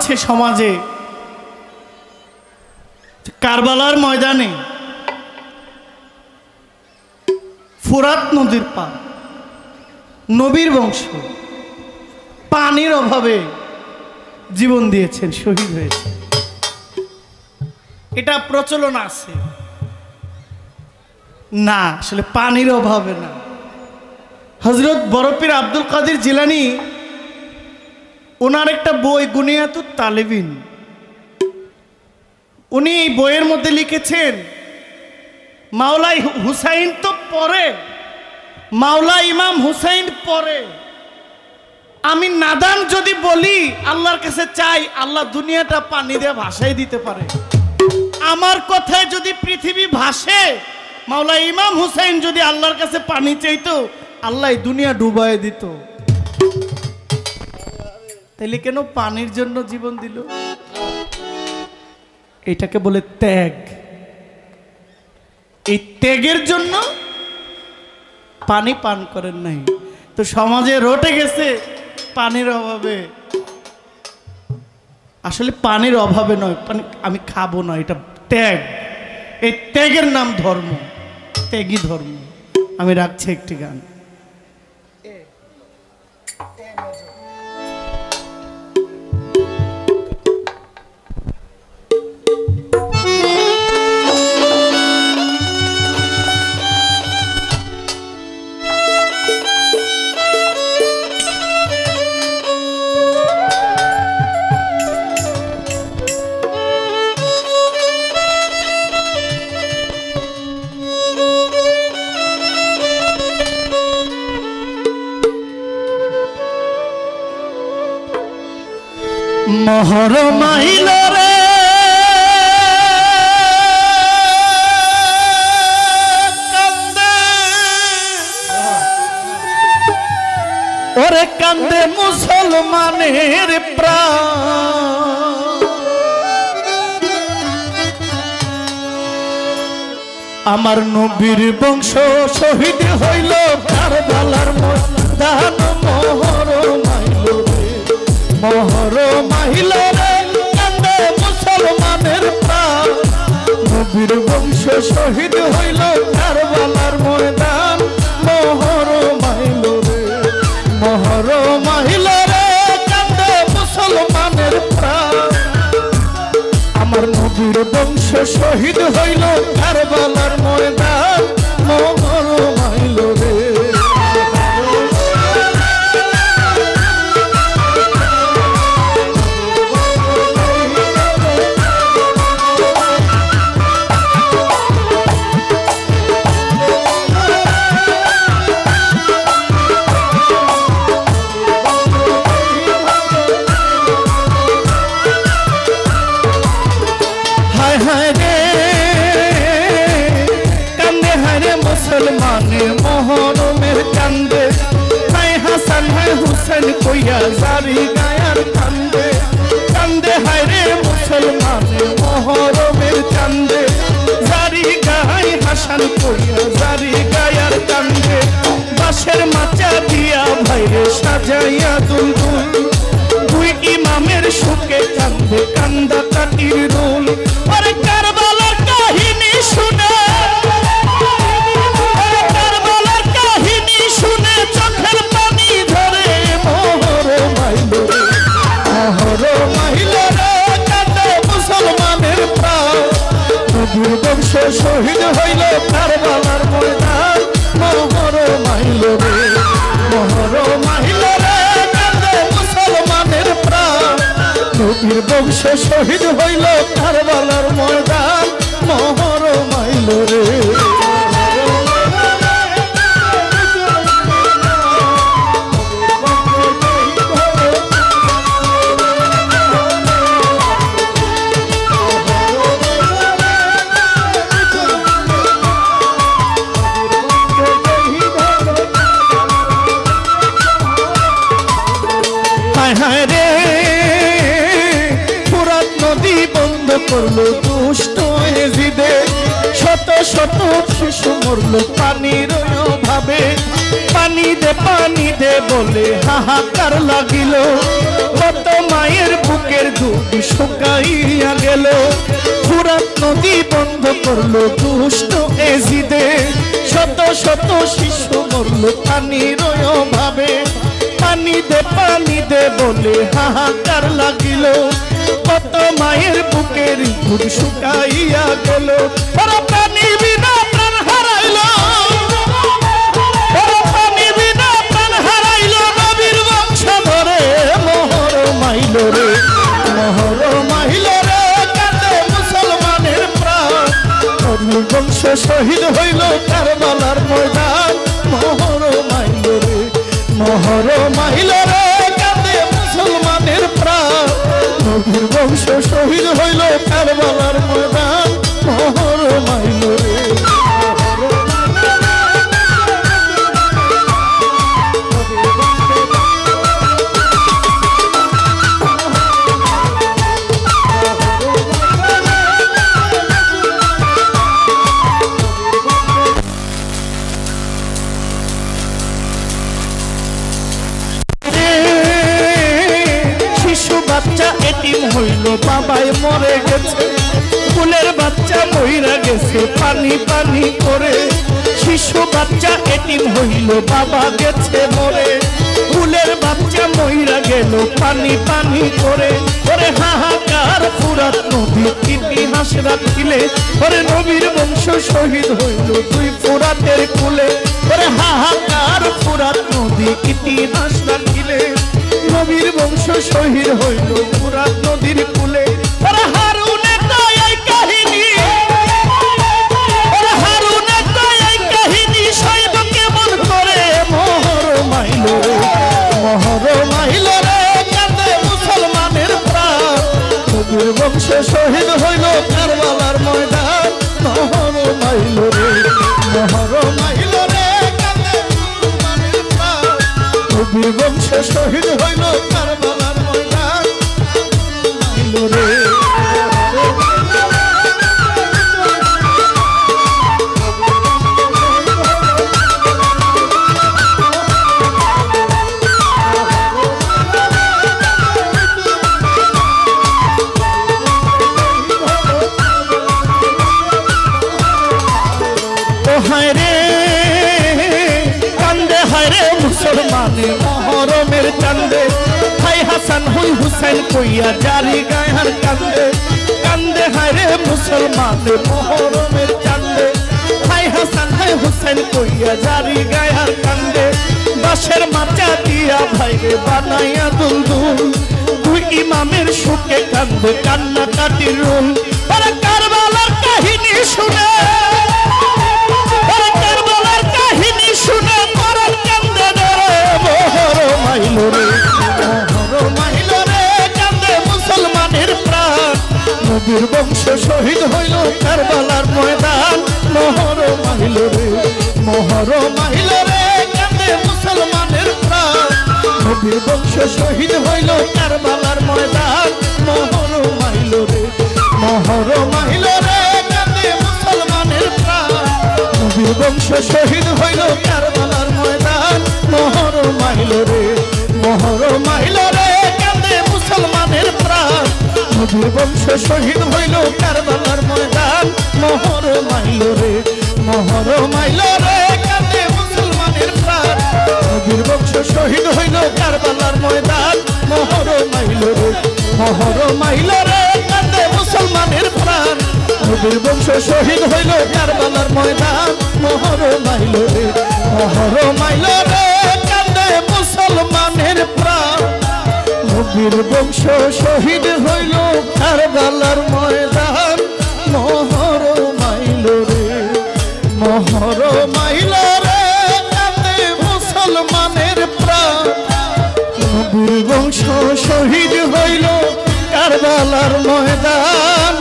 আছে সমাজে, কারবালার ময়দানে ফুরাত নদীর পার, নবীর বংশ পানির অভাবে জীবন দিয়েছেন, শহীদ হয়েছে। এটা প্রচলন আছে না, আসলে পানির অভাবে না। হযরত বড়পীর আব্দুল কাদের জিলানী ওনার একটা বই গুনিয়াতুত তালেবিন, উনি এই বইয়ের মধ্যে লিখেছেন মাওলাই হুসাইন তো পরে, মাওলা ইমাম হুসাইন পরে, আমি নাদান যদি বলি আল্লাহর কাছে চাই, আল্লাহ দুনিয়াটা পানি দিয়ে ভাসাই দিতে পারে। আমার কথায় যদি পৃথিবী ভাসে, মাওলা ইমাম হুসাইন যদি আল্লাহর কাছে পানি চাইতো, আল্লাহ দুনিয়া ডুবাই দিত। তাইলে কেন পানির জন্য জীবন দিল? এটাকে বলে ত্যাগ। এই ত্যাগের জন্য পানি পান করেন নাই, তো সমাজে রটে গেছে পানির অভাবে। আসলে পানির অভাবে নয়, পানি আমি খাবো না, এটা ত্যাগ। এই ত্যাগের নাম ধর্ম, ত্যাগী ধর্ম। আমি রাখছি একটি গান। মোহর মাইল রে কান্দে, ওরে কান্দে মুসলমানের প্রাণ। আমার নবীর বংশ শহীদ হইল কারবালার ময়দান। মোহর মাইল রে, মোহর মাইল রে কান্দে মুসলমানের প্রাণ। নবীর বংশ শহীদ হইল কারবালার ময়দান। মোহর মাইল রে, মোহর মাইল রে কান্দে মুসলমানের প্রাণ। আমার নবীর বংশ শহীদ হইল কারবালার ময়দান। মোহর মাইল রে, মোহরমের কান্দে হায় হাসান হায় হুসেন কইয়া জারি গায়ার কান্দে। কান্দে হায় রে মুসলমানে মোহরমের কান্দে, জারি গায় হাসান কইয়া জারি গায়ার কান্দে। বাঁশের মাচা দিয়া ভাইরে সাজাইয়া দুলদুল, দুই ইমামের সুখে কান্দে কান্দা কাটির রুল। আরে কারবালার কাহিনী শুনে, চোখের পানি ধরে মোহর মাইল রে, মোহর মাইল রে কান্দে মুসলমানের প্রাণ। নবীর বংশ শহীদ হইল কারবালার ময়দান। মোহর মাইল রে, মোহর মাইল রে কান্দে মুসলমানের প্রাণ। নবীর বংশ শহীদ হইল কারবালার ময়দান। মোহর মাইল রে, করলো দুষ্ট এজিদে, শত শত শিশু মরলো পানির অভাবে। পানি দে বলে হাহাকার লাগিল, কত মায়ের বুকের দুধ শুকাইয়া গেল ফুরাত নদী বন্ধ করলো দুষ্ট এজিদে শত শত শিশু মরল পানির অভাবে পানি দে বলে হাহাকার লাগিল কত মায়ের বুকের দুধ শুকাইয়া গেল পানি বিনা প্রাণ হারাইল পানি বিনা প্রাণ হারাইল নবীর বংশ ধরে মোহর মাইল রে কাঁদে মুসলমানের প্রাণ নবীর বংশ শহীদ হইল কারবালার ময়দান মোহর মাইল রে কাঁদে মুসলমানের প্রাণ নবীর বংশ শহীদ হইল কারবালার ময়দান মোহর মাইল রে বাচ্চা এতিম হইল বাবাই মরে গেছে ফুলের বাচ্চা মইরা গেছে পানি পানি করে শিশু বাচ্চা এতিম হইল বাবা গেছে মরে ফুলের বাচ্চা মইরা গেল পানি পানি করে ওরে হাহাকার ফুরাত নদী ইতিহাস রাখিলে ওরে নবীর বংশ শহীদ হইল দুই ফুরাতের কুলে ওরে হাহাকার ফুরাত নদী ইতিহাস রাখিলে নবীর বংশ শহীদ হইল ফুরাত নদীর কুলে ওরে হারুনের দয়াই কাহিনী ওরে হারুনের দয়াই কাহিনী শৈব কেমন করে মোহর মাইল রে কাঁদে মুসলমানের প্রাণ নবীর বংশ শহীদ হইল কারবালার ময়দান মোহর মাইল রে কাঁদে মুসলমানের প্রাণ নবীর বংশ শহীদ হইল কারবালার ময়দান মাইল রে मुसलमाने मोहरमेर चांदे हाय हसन हुई हुसैन कोइया जारी गायर कांदे कांदे हाय रे मुसलमाने मोहरमेर चांदे हाय हसन हाय हुसैन कोइया जारी गायर कांदे बाशेर माचा दिया भाई रे बनाया दुलदुल दुई इमामेर सुखे कांदे कान्ना काटी रुल अरे कारबालार काहिनी शुने अरे कारबालार काहिनी शुने मरन कांदे मोहर माइल रे कांदे मुसलमाনের প্রাণ নবীর বংশ শহীদ হইল কারবালার ময়দান মোহর মাইল রে কাঁদে মুসলমানের প্রাণ নবীর বংশ শহীদ হইল কারবালার ময়দান মোহর মাইল রে কাঁদে মুসলমানের প্রাণ নবীর বংশ শহীদ হইল কারবালার ময়দান মোহর মাইল রে কাঁদে মুসলমানের প্রাণ নবীর বংশ শহীদ হইল কারবালার ময়দান মোহর মাইল রে কাঁদে মুসলমানের প্রাণ নবীর বংশ শহীদ হইল কারবালার ময়দান মোহর মাইল রে কাঁদে মুসলমানের প্রাণ নবীর বংশ শহীদ হইল কারবালার ময়দান মোহর মাইল রে কাঁদে মুসলমানের প্রাণ নবীর বংশ শহীদ হইল কারবালার ময়দান মোহর মাইল রে কাঁদে মুসলমানের প্রাণ নবীর বংশ শহীদ হইল কারবালার ময়দান